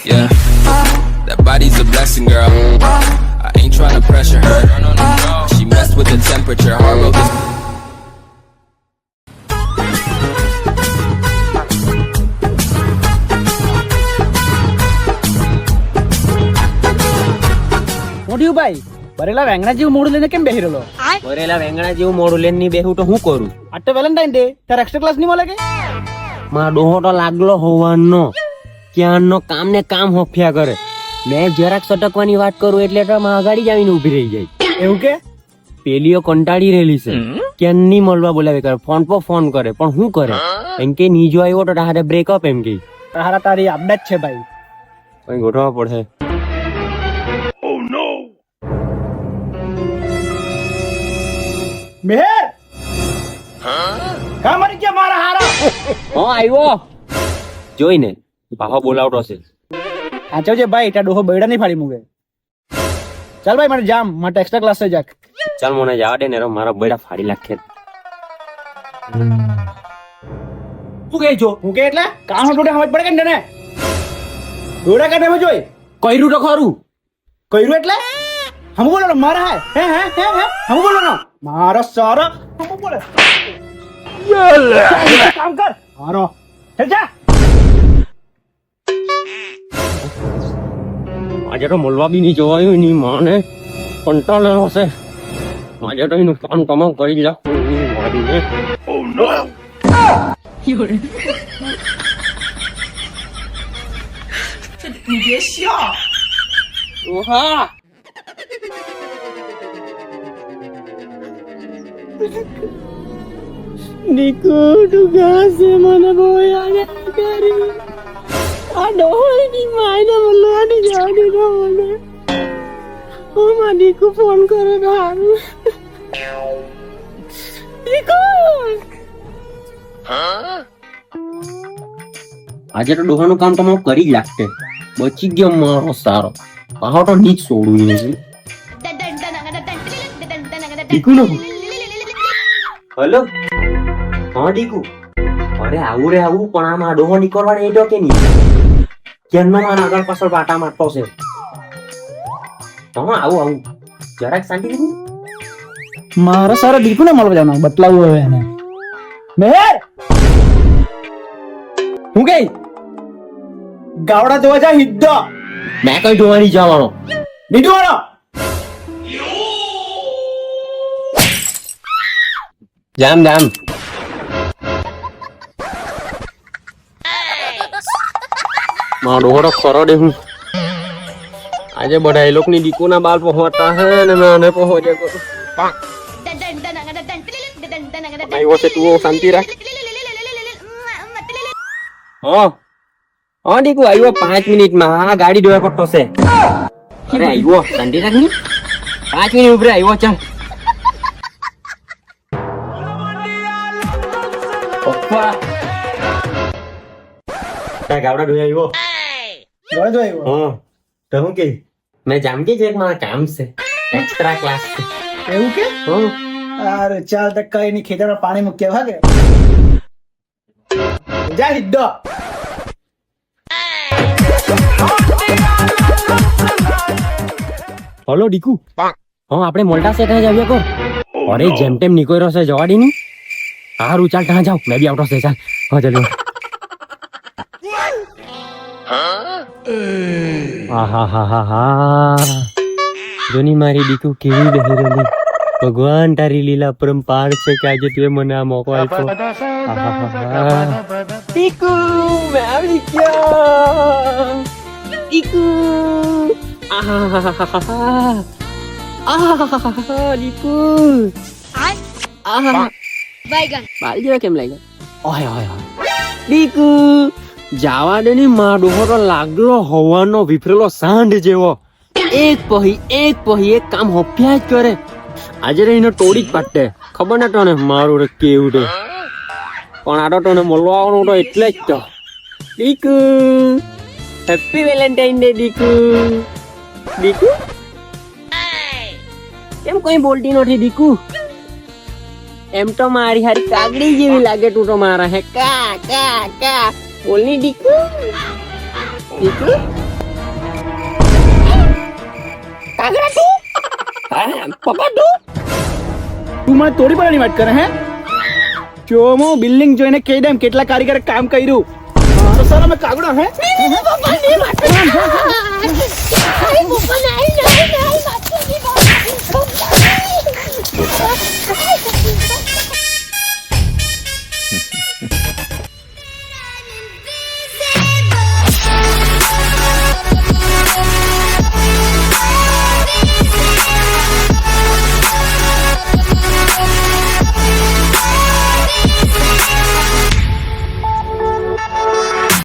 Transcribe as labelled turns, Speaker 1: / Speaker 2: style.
Speaker 1: Yeah, that body's a blessing, girl. I ain't tryna pressure her. She messed with the temperature. Hard road this.
Speaker 2: મોઢ્યું ભાઈ બરેલા વેંગણા જેવું મોઢું લઈને કેમ બેહી રહેલો?
Speaker 3: બરેલા વેંગણા જેવું મોડું લઈને ની બેહું તો હું કરું?
Speaker 2: આજ તો વેલેન્ટાઇન ડે, તાર એક્સ્ટ્રા ક્લાસ નહીં મળે કે?
Speaker 3: માં ડોહો તો લાગલો હોવાનો ક્યાંનો કામ ને કામ હોફ્યા કરે. મેં જરાક સટકવાની વાત કરું એટલે તો માં અગાડી જ આવીને ઊભી રહી જાય.
Speaker 2: એવું કે?
Speaker 3: પેલીઓ કંટાળી રહેલી છે, ક્યાંની મળવા બોલાવે કરે, ફોન પર ફોન કરે, પણ શું કરે? એમ કે નીજો આવ્યો તો તારે બ્રેકઅપ એમ કે.
Speaker 2: તારા તારી આપડા જ છે ભાઈ.
Speaker 3: કઈ ગોઠવવા પડશે.
Speaker 2: મેહર કા મરી ગયા મારા હારા?
Speaker 3: હા આવ્યો જોઈને પાહો બોલાવતો છે.
Speaker 2: સાચવજે ભાઈ, ત્યાં ડોહો બૈડા નહીં ફાડી મૂકે. ચાલ ભાઈ મને જામ, માટે એક્સ્ટ્રા ક્લાસ છે જાક.
Speaker 3: ચાલ મને જવા દે ને રો, મારા બેડા ફાડી નાખે.
Speaker 2: શું કહે છો? હું કે એટલે કામ ટોટે સમજ પડે કે ને? ડોડા કાઢે એમાં જોઈ
Speaker 3: કર્યું તો ખરું.
Speaker 2: કર્યું એટલે હમ બોલો ને મારા હે હે હે હે હમ બોલો ને મારો સારો હમ બોલે કામ કર મારો ચલ જા.
Speaker 3: આજે તો મળવા બી નહીં જોવાયું ની માને કંટાળેલો છે. આજે તો એનું કામ તમામ કરી જા. ઓહા Niku juga sih mana boy ada dari aduh di mana malu ada jadi mana oh Niku phone karo dah Niku આજે તો ડોહાનું કામ તમારે કરી જ લાગશે. બચી ગયો મારો સારો. પાહો તો નીચ છોડું નથી. ડીકુ નો હેલો. હા ડીકુ, અરે આવું રે આવું, પણ આમાં ડોહો નીકળવા નહીં તો કે નહીં? કેમનો મારા આગળ પાછળ બાટા મારતો છે? હા આવું આવું, જરાક શાંતિ દીકુ.
Speaker 2: મારો સારો દીકુ ને મળવા જવાનો બતલાવું હવે એને. મેહર હું ગઈ ગાવડા જોવા જા હિદ્દો.
Speaker 3: મેં કઈ જોવાની જવાનો
Speaker 2: નીડવાનો
Speaker 3: જામ જામ. મારો ડોહો ખરો દે હું. આજે બધા એ લોકોની દીકુના બાલ પહોંચતા હે ને મેં આને પહોંચે કરું. આવ્યો છે તું શાંતિ રાખ. હા હા દીકુ આવ્યો 5 મિનિટમાં. હા ગાડી ડોહે પડતો છે. અરે આવ્યો શાંતિ રાખ ની. 5 મિનિટ ઉભરે આવ્યો. ચાલ પપ્પા તા ગાવડા ડોહે આવ્યો.
Speaker 2: જોઈ જોઈ
Speaker 3: હા તો હું કે મેં જામકી છે, મારા કામ છે, એક્સ્ટ્રા ક્લાસ છે.
Speaker 2: એવું કે?
Speaker 3: હા
Speaker 2: અરે ચાલ તો કઈ ની ખેતરમાં પાણી મૂક્યા ભાગે જા હિદ્દો.
Speaker 3: હલો ડીકુ. હા આપણે મોલ્ટા સેટ જ આવ્યા કર. અરે જેમ તેમ નીકળ્યો છે જવાડી ની. હારું ચાલ ત્યાં જાવ, મેં બી આવતો છે. ચાલ હા ચાલ. આહાહાહા જોની મારી ડીકુ કેવી બહેરેલી. ભગવાન તારી લીલા પરંપાર છે કે આજે તું મને આ મોકો આપ્યો. ડીકુ મેં આવી ગયા. ડીકુ આહાહાહા ડીકુ આહા બાલ જેવા કેમ લાગ્યા? ઓય ઓય ઓય ડીકુ જાવા દે ની. માં ડોહો તો લાગલો હવાનો વિફરેલો સાંઢ જેવો. એક પહી એક કામ હોપ્યા જ કરે. આજે રહીને તોડી જ પાટે. ખબર ને તને મારું રે કેવું રે. પણ આ તો તને મળવા આવવાનું તો એટલે જ તો. ડીકુ હેપી વેલેન્ટાઇન ડે ડીકુ. ડીકુ કેમ કોઈ બોલતી નથી ડીકુ? એમ તો મારી હારી કાગડી જેવી લાગે તું તો મારા. હે કા કા કા બોલની ડીકુ. દીકુ કાગડા તું હા પપ્પા
Speaker 2: તું મને તોડી પાડવાની વાત કરે હે જો હું બિલ્ડિંગ જોઈને કહી દઉં કેટલા કારીગરે કામ કર્યું મારો સારા મેં કાગડો હે
Speaker 4: પપ્પા